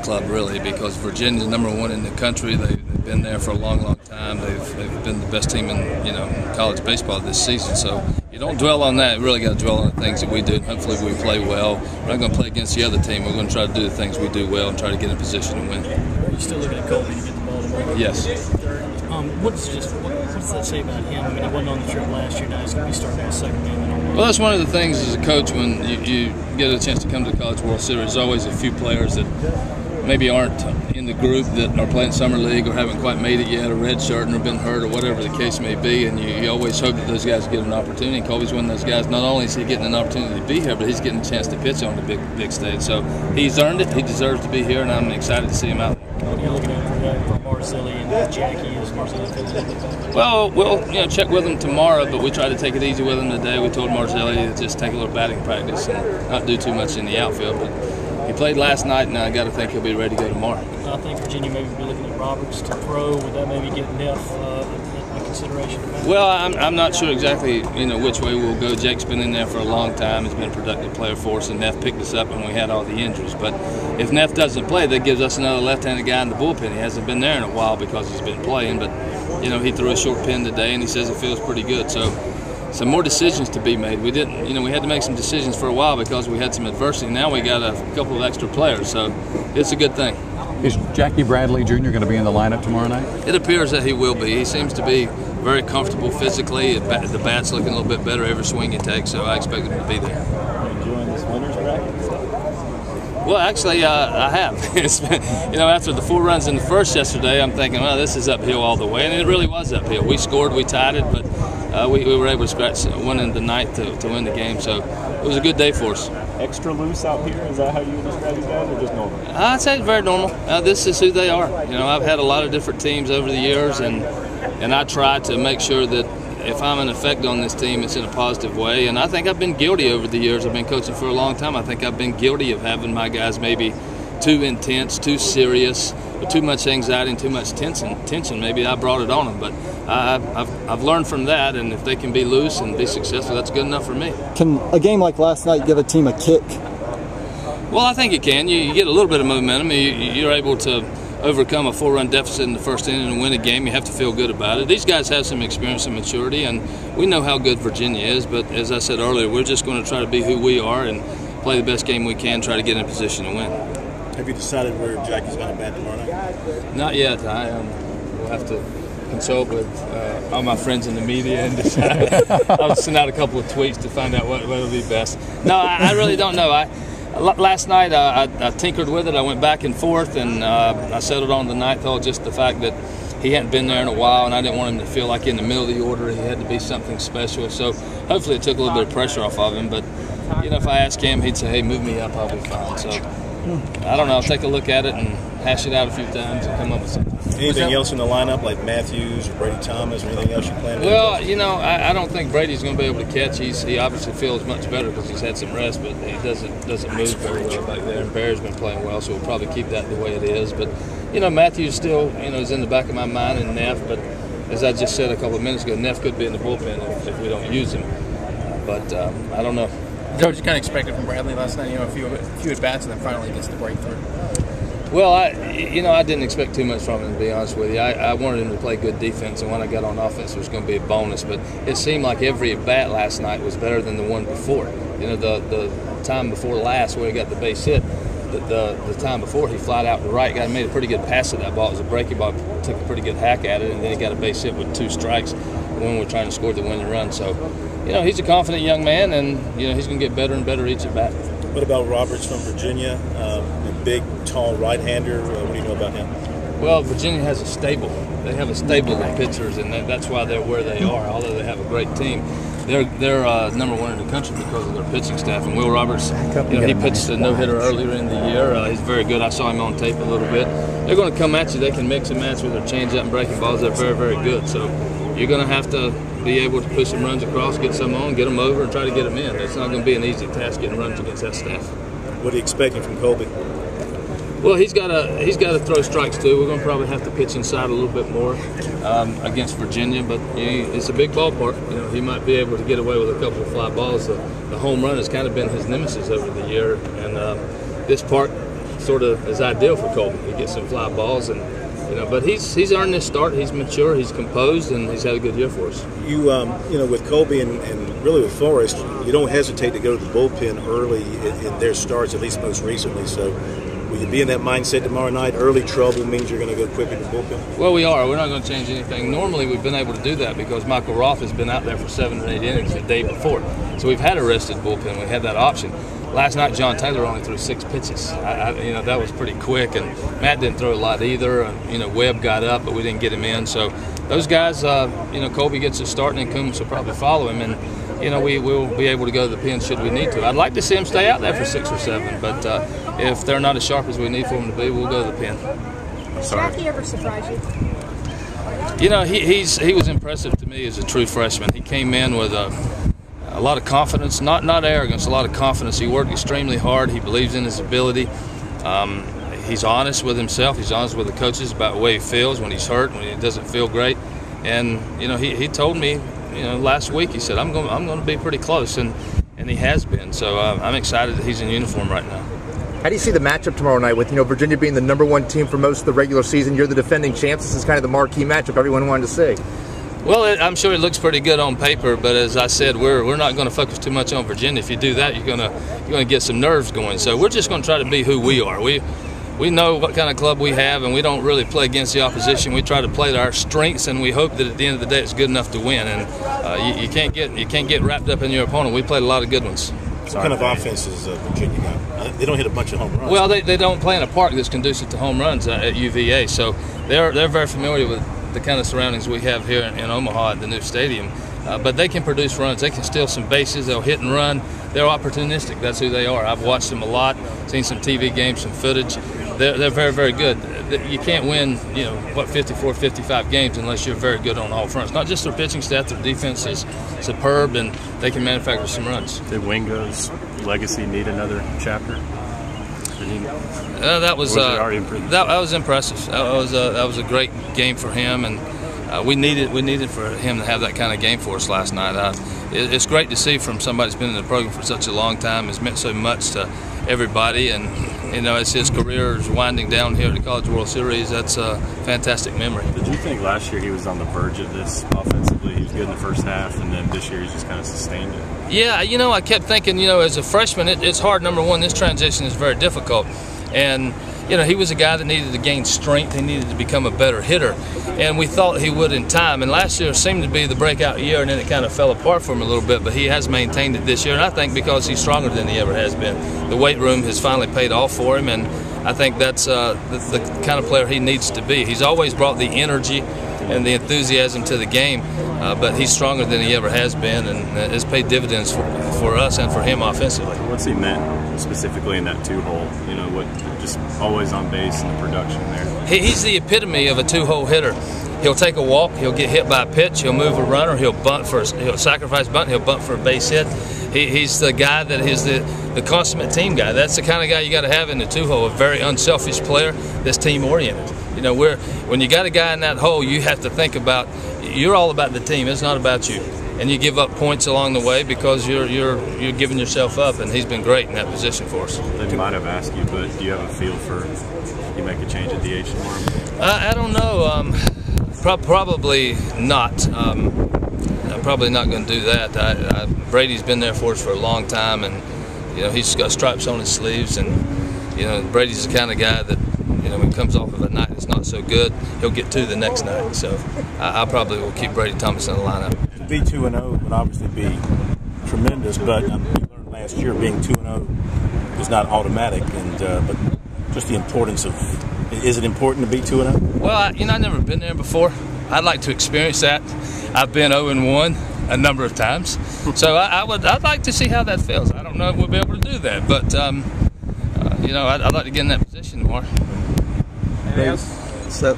club, really, because Virginia's #1 in the country. They've been there for a long, long time. They've been the best team in college baseball this season. So you don't dwell on that. You really got to dwell on the things that we do. Hopefully we play well. We're not going to play against the other team. We're going to try to do the things we do well and try to get in position to win. Are you still looking at Colby to get the ball tomorrow? Yes. What does that say about him? I mean, he wasn't on the trip last year. Now he's going to be starting on the second game. Well, that's one of the things as a coach when you get a chance to come to the College World Series. There's always a few players that maybe aren't in the group that are playing summer league or haven't quite made it yet, or redshirting or been hurt or whatever the case may be, and you always hope that those guys get an opportunity. And Colby's one of those guys. Not only is he getting an opportunity to be here, but he's getting a chance to pitch on the big stage. So he's earned it. He deserves to be here, and I'm excited to see him out. What are you looking at for Marzilli and Jackie as Marzilli? Well, we'll check with him tomorrow, but we try to take it easy with him today. We told Marzilli to just take a little batting practice and not do too much in the outfield. But he played last night, and I got to think he'll be ready to go tomorrow. I think Virginia maybe be looking at Roberts to throw. Would that maybe get Neff in consideration? Well, I'm not sure exactly which way we'll go. Jake's been in there for a long time. He's been a productive player for us, and Neff picked us up when we had all the injuries. But if Neff doesn't play, that gives us another left-handed guy in the bullpen. He hasn't been there in a while because he's been playing, but he threw a short pin today, and he says it feels pretty good. So some more decisions to be made. We didn't, we had to make some decisions for a while because we had some adversity. Now we got a couple of extra players, so it's a good thing. Is Jackie Bradley Jr. going to be in the lineup tomorrow night? It appears that he will be. He seems to be very comfortable physically. The bat's looking a little bit better every swing he takes, so I expect him to be there. Are you enjoying this winter's practice? Well, actually, I have. It's been, after the 4 runs in the first yesterday, I'm thinking, well, this is uphill all the way, and it really was uphill. We scored, we tied it, but we were able to scratch one in the ninth to win the game, so it was a good day for us. Extra loose out here? Is that how you would describe these guys, or just normal? I'd say it's very normal. This is who they are. I've had a lot of different teams over the years, and I try to make sure that if I'm an effect on this team, it's in a positive way. And I think I've been guilty over the years. I've been coaching for a long time. I think I've been guilty of having my guys maybe too intense, too serious, or too much anxiety and too much tension. Maybe I brought it on them, but I've learned from that, and if they can be loose and be successful, that's good enough for me. Can a game like last night give a team a kick? Well, I think it can. You get a little bit of momentum. You're able to overcome a 4-run deficit in the first inning and win a game. You have to feel good about it. These guys have some experience and maturity, and we know how good Virginia is, but as I said earlier, we're just going to try to be who we are and play the best game we can, try to get in a position to win. Have you decided where Jackie's going to bat tomorrow night? Not yet. I will have to consult with all my friends in the media and decide. I'll send out a couple of tweets to find out what will be best. No, I really don't know. Last night I tinkered with it. I went back and forth, and I settled on the ninth hole, just the fact that he hadn't been there in a while, and I didn't want him to feel like in the middle of the order he had to be something special. So hopefully it took a little bit of pressure off of him. But if I ask him, he'd say, "Hey, move me up, I'll be fine." So I don't know. I'll take a look at it and hash it out a few times and come up with something. Anything else in the lineup, like Matthews or Brady Thomas, or anything else you plan to do? Well, I don't think Brady's going to be able to catch. He obviously feels much better because he's had some rest, but he doesn't move very well back there. And Barry's been playing well, so we'll probably keep that the way it is. But Matthews still is in the back of my mind, and Neff. But as I just said a couple of minutes ago, Neff could be in the bullpen if we don't use him. But I don't know. Joe, what you kind of expected from Bradley last night? A few at bats, and then finally gets the breakthrough. Well, I didn't expect too much from him, to be honest with you. I wanted him to play good defense, and when I got on offense, it was going to be a bonus. But it seemed like every at-bat last night was better than the one before. The time before last where he got the base hit, the time before he flied out to right, made a pretty good pass at that ball. It was a breaking ball, took a pretty good hack at it, and then he got a base hit with 2 strikes when we're trying to score the winning run. So, he's a confident young man, and, he's going to get better and better each at-bat. What about Roberts from Virginia, the big, tall right-hander? What do you know about him? Well, Virginia has a stable. They have a stable of pitchers, and that's why they're where they are. Although they have a great team, they're #1 in the country because of their pitching staff. And Will Roberts, he pitched a no-hitter earlier in the year. He's very good. I saw him on tape a little bit. They're going to come at you. They can mix and match with their changeup and breaking balls. They're very, very good. So you're going to have to be able to push some runs across, get some on, get them over, and try to get them in. It's not going to be an easy task getting runs against that staff. What are you expecting from Colby? Well, he's got to throw strikes too. We're going to probably have to pitch inside a little bit more against Virginia, but it's a big ballpark. He might be able to get away with a couple of fly balls. The home run has kind of been his nemesis over the year, and this park sort of is ideal for Colby. He gets some fly balls, and but he's earned this start. He's mature, he's composed, and he's had a good year for us. You with Colby and really with Forrest, you don't hesitate to go to the bullpen early in their starts, at least most recently. So will you be in that mindset tomorrow night? Early trouble means you're going to go quick in the bullpen? Well, we are. We're not going to change anything. Normally, we've been able to do that because Michael Roth has been out there for 7 or 8 innings the day before. So we've had a rested bullpen. We had that option. Last night, John Taylor only threw 6 pitches. That was pretty quick, and Matt didn't throw a lot either. Webb got up, but we didn't get him in. So those guys, Colby gets a start, and then Coombs will probably follow him, and we will be able to go to the pen should we need to. I'd like to see him stay out there for 6 or 7, but if they're not as sharp as we need for them to be, we'll go to the pen. Does Jackie ever surprise you? He was impressive to me as a true freshman. He came in with a lot of confidence, not arrogance, a lot of confidence. He worked extremely hard. He believes in his ability. He's honest with himself. He's honest with the coaches about the way he feels when he's hurt, when he doesn't feel great. And he told me, last week, he said, I'm going to be pretty close, and he has been. So I'm excited that he's in uniform right now. How do you see the matchup tomorrow night with Virginia being the #1 team for most of the regular season? You're the defending champs. This is kind of the marquee matchup everyone wanted to see. Well, I'm sure it looks pretty good on paper, but as I said, we're not going to focus too much on Virginia. If you do that, you're going to get some nerves going. So we're just going to try to be who we are. We know what kind of club we have, and we don't really play against the opposition. We try to play to our strengths, and we hope that at the end of the day, it's good enough to win. And you can't get wrapped up in your opponent. We played a lot of good ones. What kind of offense is Virginia got? They don't hit a bunch of home runs. Well, they don't play in a park that's conducive to home runs at UVA, so they're very familiar with the kind of surroundings we have here in Omaha at the new stadium. But they can produce runs. They can steal some bases. They'll hit and run. They're opportunistic. That's who they are. I've watched them a lot, seen some TV games, some footage. They're very, very good. You can't win, 54, 55 games unless you're very good on all fronts. Not just their pitching staff, their defense is superb, and they can manufacture some runs. Did Wingo's legacy need another chapter? That was impressive. That was a great game for him, and we needed for him to have that kind of game for us last night. It's great to see from somebody that's been in the program for such a long time. It's meant so much to everybody, and as his career is winding down here at the College World Series, that's a fantastic memory. Did you think last year he was on the verge of this offensively? He was good in the first half, and then this year he's just kind of sustained it? Yeah, I kept thinking, as a freshman, it's hard. Number one, this transition is very difficult, and he was a guy that needed to gain strength. He needed to become a better hitter, and we thought he would in time. And last year seemed to be the breakout year, and then it kind of fell apart for him a little bit. But he has maintained it this year, and I think because he's stronger than he ever has been. The weight room has finally paid off for him, and I think that's the kind of player he needs to be. He's always brought the energy and the enthusiasm to the game, but he's stronger than he ever has been, and it's paid dividends for us and for him offensively. What's he meant specifically in that 2-hole? Just always on base and the production there. He's the epitome of a 2-hole hitter. He'll take a walk, he'll get hit by a pitch, he'll move a runner, he'll sacrifice bunt, he'll bunt for a base hit. He's the guy that is the consummate team guy. That's the kind of guy you got to have in the 2-hole, a very unselfish player that's team-oriented. When you got a guy in that hole, you have to think about, you're all about the team, it's not about you. And you give up points along the way because you're giving yourself up, and he's been great in that position for us. They might have asked you, but do you have a feel for you make a change at DH for him? I don't know. Probably not. I'm probably not going to do that. Brady's been there for us for a long time, and he's got stripes on his sleeves, and Brady's the kind of guy that when he comes off of a night that's not so good, he'll get to the next night. So I probably will keep Brady Thomas in the lineup. To be 2-0 would obviously be tremendous, but we learned last year being 2-0 is not automatic, and but just the importance of, is it important to be 2-0? Well, I've never been there before. I'd like to experience that. I've been 0-1 a number of times, so I'd like to see how that feels. I don't know if we'll be able to do that, but I'd like to get in that position more. So